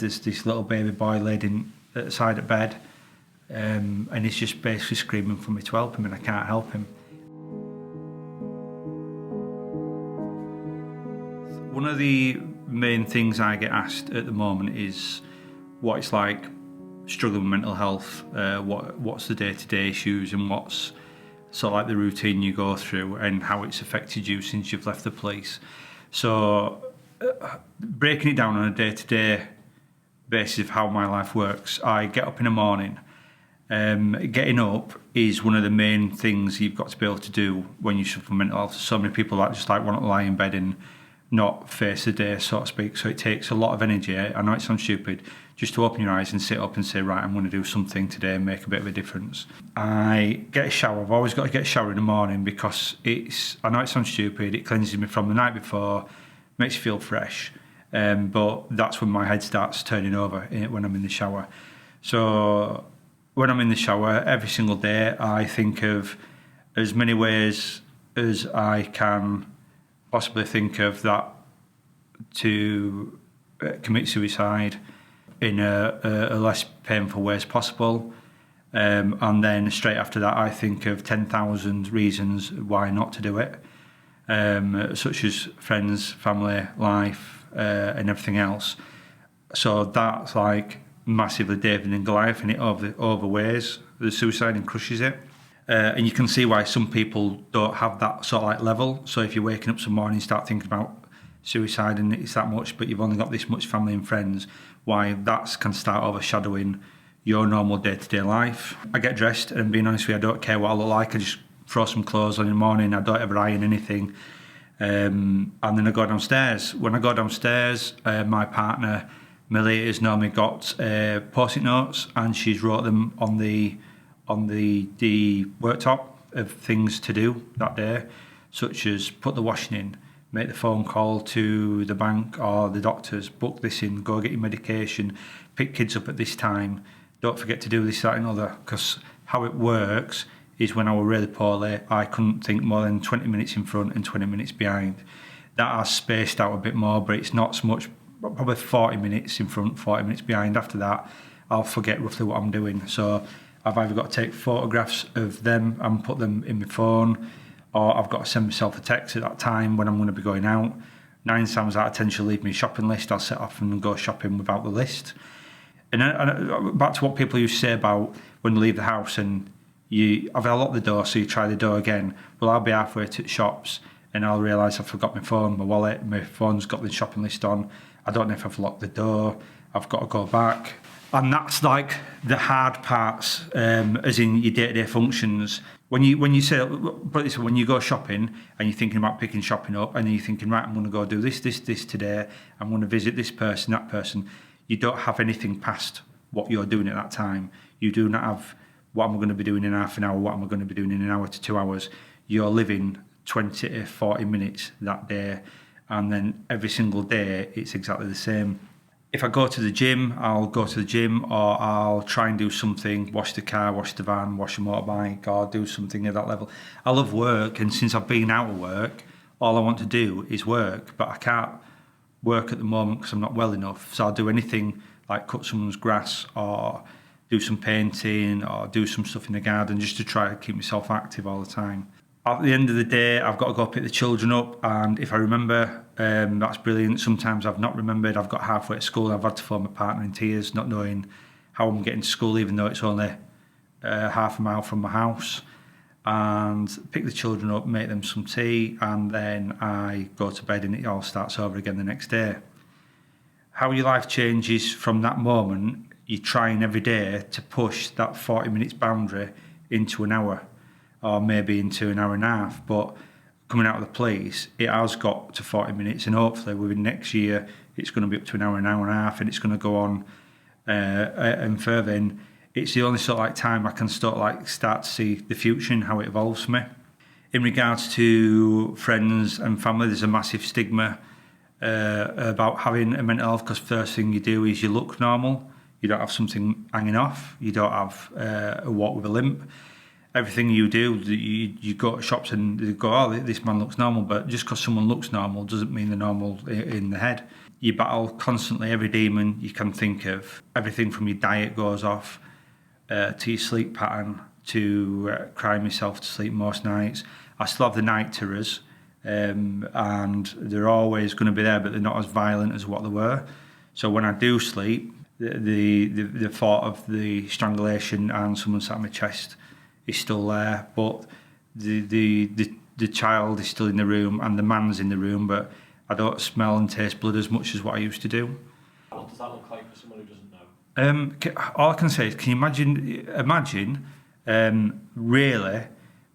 There's this little baby boy laid at the side of bed, and he's just basically screaming for me to help him, and I can't help him. One of the main things I get asked at the moment is what it's like struggling with mental health, what's the day-to-day issues, and what's sort of like the routine you go through and how it's affected you since you've left the police. So breaking it down on a day-to-day basis of how my life works, I get up in the morning. Getting up is one of the main things you've got to be able to do when you suffer from mental health. So many people that just like want to lie in bed and not face the day, so to speak. So it takes a lot of energy. I know it sounds stupid, just to open your eyes and sit up and say, right, I'm going to do something today and make a bit of a difference. I get a shower. I've always got to get a shower in the morning because I know it sounds stupid, it cleanses me from the night before, makes you feel fresh. But that's when my head starts turning over, when I'm in the shower. So when I'm in the shower, every single day, I think of as many ways as I can possibly think of that to commit suicide in a less painful way as possible. And then straight after that, I think of 10,000 reasons why not to do it, such as friends, family, life, and everything else. So that's like massively David and Goliath, and it overweighs the suicide and crushes it. And you can see why some people don't have that sort of like level. So if you're waking up some morning and start thinking about suicide and it's that much, but you've only got this much family and friends, why that can start overshadowing your normal day-to-day life. I get dressed, and being honest with you, I don't care what I look like. I just throw some clothes on in the morning. I don't ever iron anything. And then I go downstairs. When I go downstairs, my partner, Millie, has normally got post-it notes, and she's wrote them on the worktop of things to do that day, such as put the washing in, make the phone call to the bank or the doctors, book this in, go get your medication, pick kids up at this time, don't forget to do this, that and other. Because how it works is when I was really poorly, I couldn't think more than 20 minutes in front and 20 minutes behind. That has spaced out a bit more, but it's not so much, probably 40 minutes in front, 40 minutes behind. After that, I'll forget roughly what I'm doing. So I've either got to take photographs of them and put them in my phone, or I've got to send myself a text at that time when I'm going to be going out. 9 times out of 10 she'll leave me a shopping list. I'll set off and go shopping without the list. And back to what people used to say about when they leave the house and I've locked the door, so you try the door again. Well, I'll be halfway to the shops and I'll realise I've forgot my phone, my wallet, my phone's got the shopping list on. I don't know if I've locked the door. I've got to go back. And that's like the hard parts, as in your day-to-day functions. When you say, but this, when you go shopping and you're thinking about picking shopping up, and then you're thinking, right, I'm going to go do this today. I'm going to visit this person, that person. You don't have anything past what you're doing at that time. You do not have what am I going to be doing in half an hour, what am I going to be doing in an hour to 2 hours. You're living 20 to 40 minutes that day, and then every single day it's exactly the same. If I go to the gym, I'll go to the gym, or I'll try and do something, wash the car, wash the van, wash a motorbike, or do something at that level. I love work, and since I've been out of work, all I want to do is work, but I can't work at the moment because I'm not well enough. So I'll do anything like cut someone's grass, or do some painting, or do some stuff in the garden, just to try to keep myself active all the time. At the end of the day, I've got to go pick the children up, and if I remember, that's brilliant. Sometimes I've not remembered. I've got halfway to school, I've had to phone my partner in tears, not knowing how I'm getting to school, even though it's only half a mile from my house. And pick the children up, make them some tea, and then I go to bed, and it all starts over again the next day. How your life changes from that moment, you're trying every day to push that 40 minutes boundary into an hour, or maybe into an hour and a half. But coming out of the police, it has got to 40 minutes, and hopefully within next year it's going to be up to an hour and a half, and it's going to go on and further. And it's the only sort of like time I can start to see the future and how it evolves for me. In regards to friends and family, there's a massive stigma about having a mental health, because first thing you do is you look normal. You don't have something hanging off. You don't have a walk with a limp. Everything you do, you go to shops and they go, oh, this man looks normal. But just because someone looks normal doesn't mean they're normal in the head. you battle constantly every demon you can think of. Everything from your diet goes off, to your sleep pattern, to crying myself to sleep most nights. I still have the night terrors, and they're always going to be there, but they're not as violent as what they were. So when I do sleep, the thought of the strangulation and someone sat on my chest is still there, but the child is still in the room and the man's in the room, but I don't smell and taste blood as much as what I used to do. What does that look like for someone who doesn't know? All I can say is, can you imagine really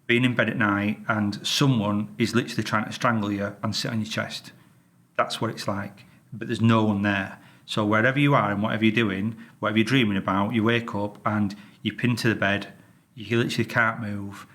being in bed at night and someone is literally trying to strangle you and sit on your chest? That's what it's like, but there's no one there. So wherever you are and whatever you're doing, whatever you're dreaming about, you wake up and you're pinned to the bed, you literally can't move.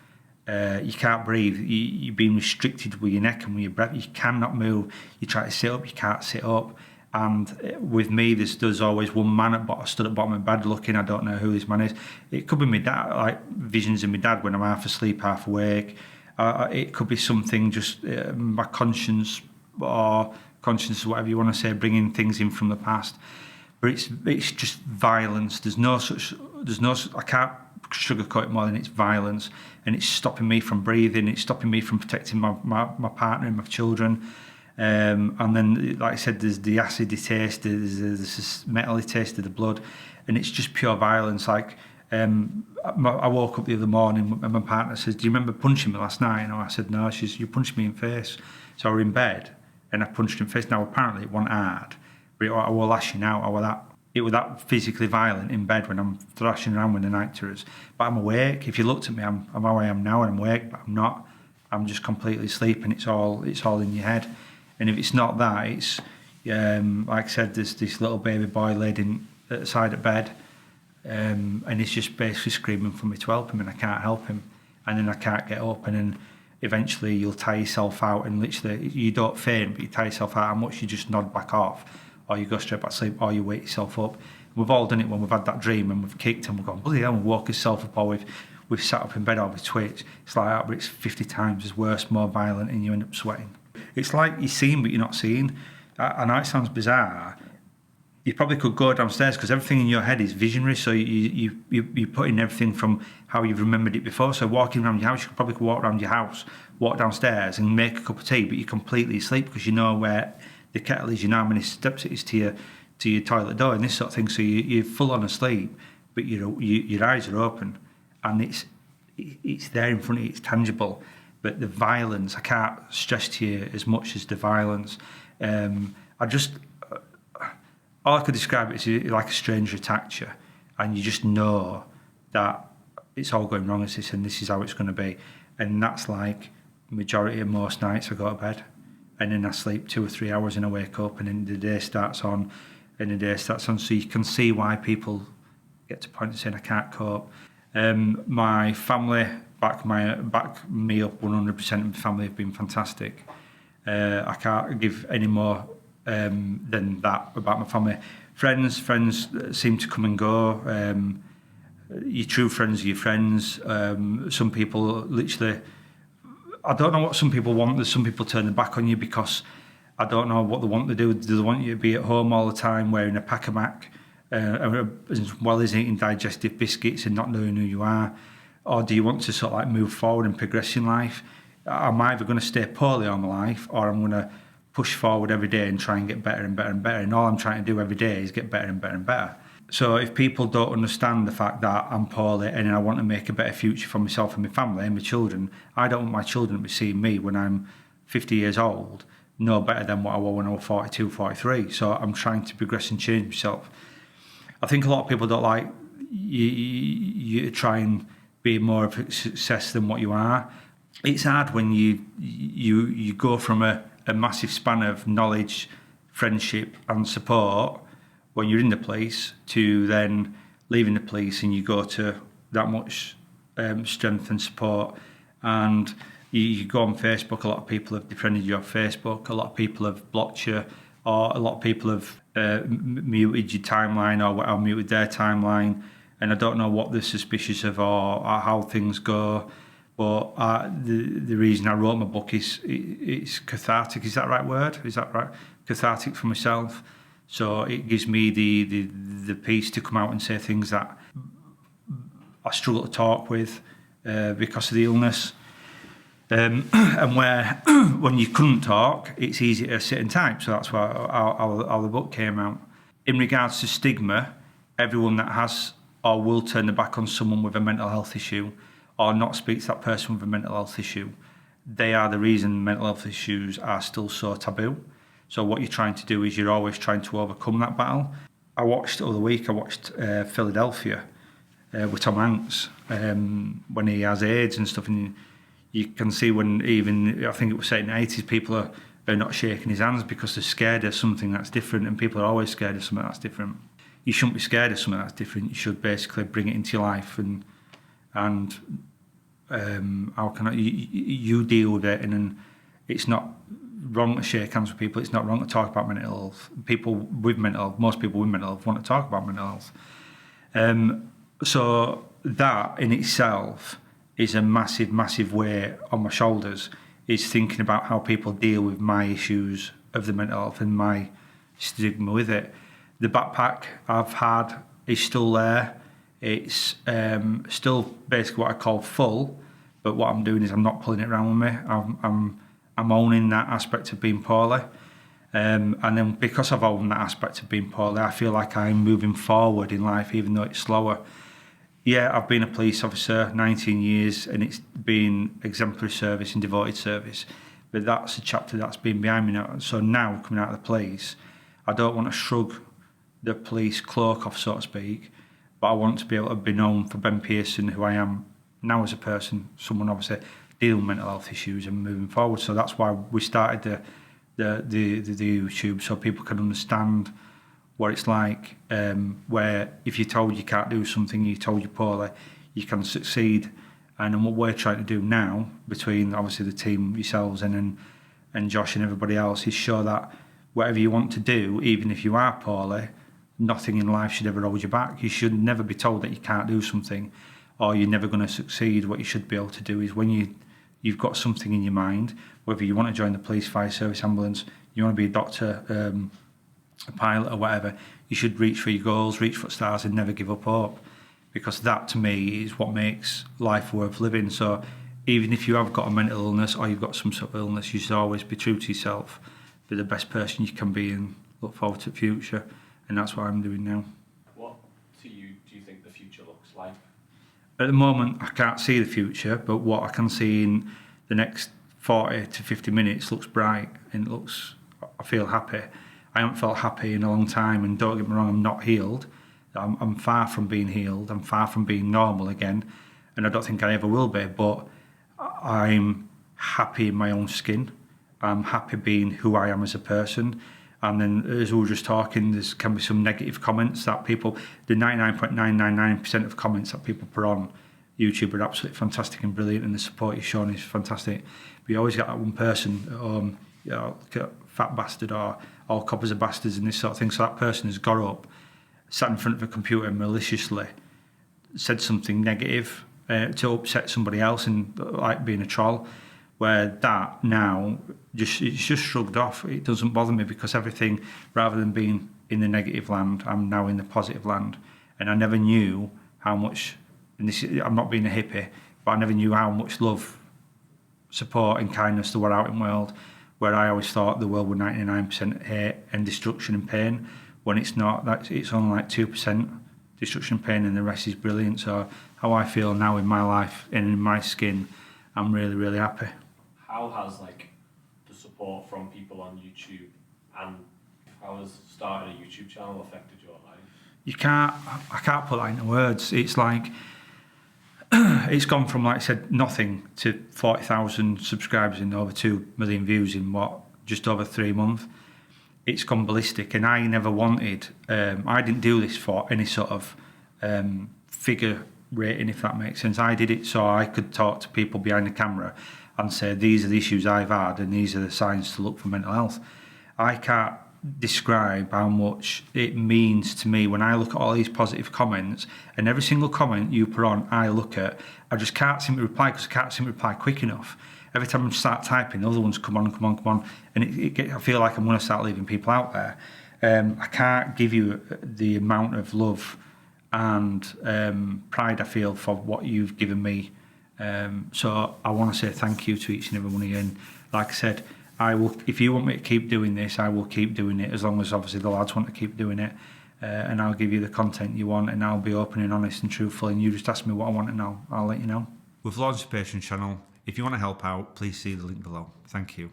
You can't breathe. You're being restricted with your neck and with your breath. You cannot move. You try to sit up, you can't sit up. And with me, there's always one man stood at the bottom of my bed looking. I don't know who this man is. It could be my dad, like visions of my dad when I'm half asleep, half awake. It could be something just my conscience or conscience, whatever you want to say, bringing things in from the past. But it's just violence. There's no such. I can't sugarcoat it more than it's violence, and it's stopping me from breathing. It's stopping me from protecting my partner and my children. And then, like I said, there's the acidy taste, there's this metally taste of the blood, and it's just pure violence. Like I woke up the other morning and my partner says, "Do you remember punching me last night?" And I said, "No." She says, "You punched me in the face." So I were in bed and I punched him in the face. Now apparently it wasn't hard, but I was lashing out. It was that physically violent in bed when I'm thrashing around with the night terrors. But I'm awake. If you looked at me, I'm how I am now, and I'm awake, but I'm not. I'm just completely asleep, and it's all in your head. And if it's not that, it's like I said, there's this little baby boy laid at the side of bed, and he's just basically screaming for me to help him, and I can't help him, and then I can't get up, and then eventually you'll tire yourself out, and literally you don't faint, but you tire yourself out. How much you just nod back off, or you go straight back to sleep, or you wake yourself up. We've all done it when we've had that dream and we've kicked and we've gone, bloody hell, and woke ourselves up, or we've sat up in bed or we've twitched. It's like that, but it's 50 times as worse, more violent, and you end up sweating. It's like you're seeing but you're not seeing. I know it sounds bizarre. You probably could go downstairs because everything in your head is visionary, so you put in everything from how you've remembered it before. So walking around your house, you could probably walk around your house, walk downstairs and make a cup of tea, but you're completely asleep because you know where the kettle is, you know how many steps it is to your toilet door and this sort of thing. So you're full on asleep, but your eyes are open, and it's there in front of you, it's tangible. But the violence, I can't stress to you as much as the violence. All I could describe it is like a stranger attacked you, and you just know that it's all going wrong as this, and this is how it's going to be. And that's like majority of most nights I go to bed, and then I sleep 2 or 3 hours and I wake up, and then the day starts on, So you can see why people get to the point of saying I can't cope. My family back me up 100%, and my family have been fantastic. I can't give any more than that about my family. Friends seem to come and go. Your true friends are your friends. Some people literally, I don't know what some people want. There's some people turn their back on you because I don't know what they want to do. Do they want you to be at home all the time wearing a pack of Mac, as well as eating digestive biscuits and not knowing who you are? Or do you want to sort of like move forward and progress in life? I'm either going to stay poorly all my life, or I'm going to push forward every day and try and get better and better and better. And all I'm trying to do every day is get better and better and better. So if people don't understand the fact that I'm poorly and I want to make a better future for myself and my family and my children, I don't want my children to be seeing me when I'm 50 years old no better than what I was when I was 42, 43. So I'm trying to progress and change myself. I think a lot of people don't like you try and be more of a success than what you are. It's hard when you go from a massive span of knowledge, friendship and support when you're in the police to then leaving the police and you go to that much strength and support. And you go on Facebook, a lot of people have defriended you off Facebook, a lot of people have blocked you, or a lot of people have muted your timeline or muted their timeline. And I don't know what they're suspicious of or how things go. But the reason I wrote my book is it's cathartic. Is that the right word? Is that right? Cathartic for myself. So it gives me the peace to come out and say things that I struggle to talk with because of the illness. And where when you couldn't talk, it's easy to sit and type. So that's why how the book came out. In regards to stigma, everyone that has or will turn their back on someone with a mental health issue or not speak to that person with a mental health issue, they are the reason mental health issues are still so taboo. So what you're trying to do is you're always trying to overcome that battle. I watched Philadelphia with Tom Hanks when he has AIDS and stuff, and you can see when even, I think it was set in the 80s, people are not shaking his hands because they're scared of something that's different, and people are always scared of something that's different. You shouldn't be scared of something that's different. You should basically bring it into your life and how can you deal with it, and it's not wrong to shake hands with people. It's not wrong to talk about mental health. Most people with mental health want to talk about mental health. So that in itself is a massive weight on my shoulders, is thinking about how people deal with my issues of the mental health and my stigma with it. The backpack I've had is still there. It's still basically what I call full, but what I'm doing is I'm not pulling it around with me. I'm owning that aspect of being poorly. And then because I've owned that aspect of being poorly, I feel like I'm moving forward in life, even though it's slower. Yeah, I've been a police officer 19 years, and it's been exemplary service and devoted service. But that's a chapter that's been behind me now. So now, coming out of the police, I don't want to shrug the police cloak off, so to speak, but I want to be able to be known for Ben Pearson, who I am now as a person, someone obviously dealing with mental health issues and moving forward. So that's why we started the YouTube, so people can understand what it's like, where if you're told you can't do something, you're told you're poorly, you can succeed. And then what we're trying to do now, between obviously the team, yourselves and Josh and everybody else, is show that whatever you want to do, even if you are poorly, nothing in life should ever hold you back. You should never be told that you can't do something or you're never going to succeed. What you should be able to do is when you've got something in your mind, whether you want to join the police, fire service, ambulance, you want to be a doctor, a pilot or whatever, you should reach for your goals, reach for stars and never give up hope, because that to me is what makes life worth living. So even if you have got a mental illness or you've got some sort of illness, you should always be true to yourself, be the best person you can be and look forward to the future. And that's what I'm doing now. What to you do you think the future looks like? At the moment I can't see the future, but what I can see in the next 40 to 50 minutes looks bright, and I feel happy. I haven't felt happy in a long time, and don't get me wrong, I'm not healed. I'm far from being healed. I'm far from being normal again, and I don't think I ever will be, but I'm happy in my own skin. I'm happy being who I am as a person. And then, as we were just talking, there can be some negative comments that people, the 99.999% of comments that people put on YouTube are absolutely fantastic and brilliant, and the support you've shown is fantastic. But you always get that one person, fat bastard or all coppers are bastards and this sort of thing. So that person has got up, sat in front of a computer and maliciously said something negative to upset somebody else, and like being a troll, where that now it's just shrugged off. It doesn't bother me, because everything, rather than being in the negative land, I'm now in the positive land. And I never knew how much, and I'm not being a hippie, but I never knew how much love, support and kindness there were out in the world, where I always thought the world was 99% hate and destruction and pain, when it's not. It's only like 2% destruction and pain, and the rest is brilliant. So how I feel now in my life and in my skin, I'm really, really happy. How has the support from people on YouTube and how has starting a YouTube channel affected your life? I can't put that into words. It's like, it's gone from, like I said, nothing to 40,000 subscribers and over 2 million views in just over 3 months. It's gone ballistic, and I never wanted, I didn't do this for any sort of figure rating, if that makes sense. I did it so I could talk to people behind the camera and say, these are the issues I've had and these are the signs to look for mental health. I can't describe how much it means to me when I look at all these positive comments, and every single comment you put on, I look at. I just can't seem to reply because I can't seem to reply quick enough. Every time I start typing, the other ones come on, and I feel like I'm going to start leaving people out there. I can't give you the amount of love and pride I feel for what you've given me. So I want to say thank you to each and every one of you. And like I said, I will. If you want me to keep doing this, I will keep doing it, as long as obviously the lads want to keep doing it. And I'll give you the content you want, and I'll be open and honest and truthful, and you just ask me what I want to know, I'll let you know. We've launched the Pearson channel. If you want to help out, please see the link below. Thank you.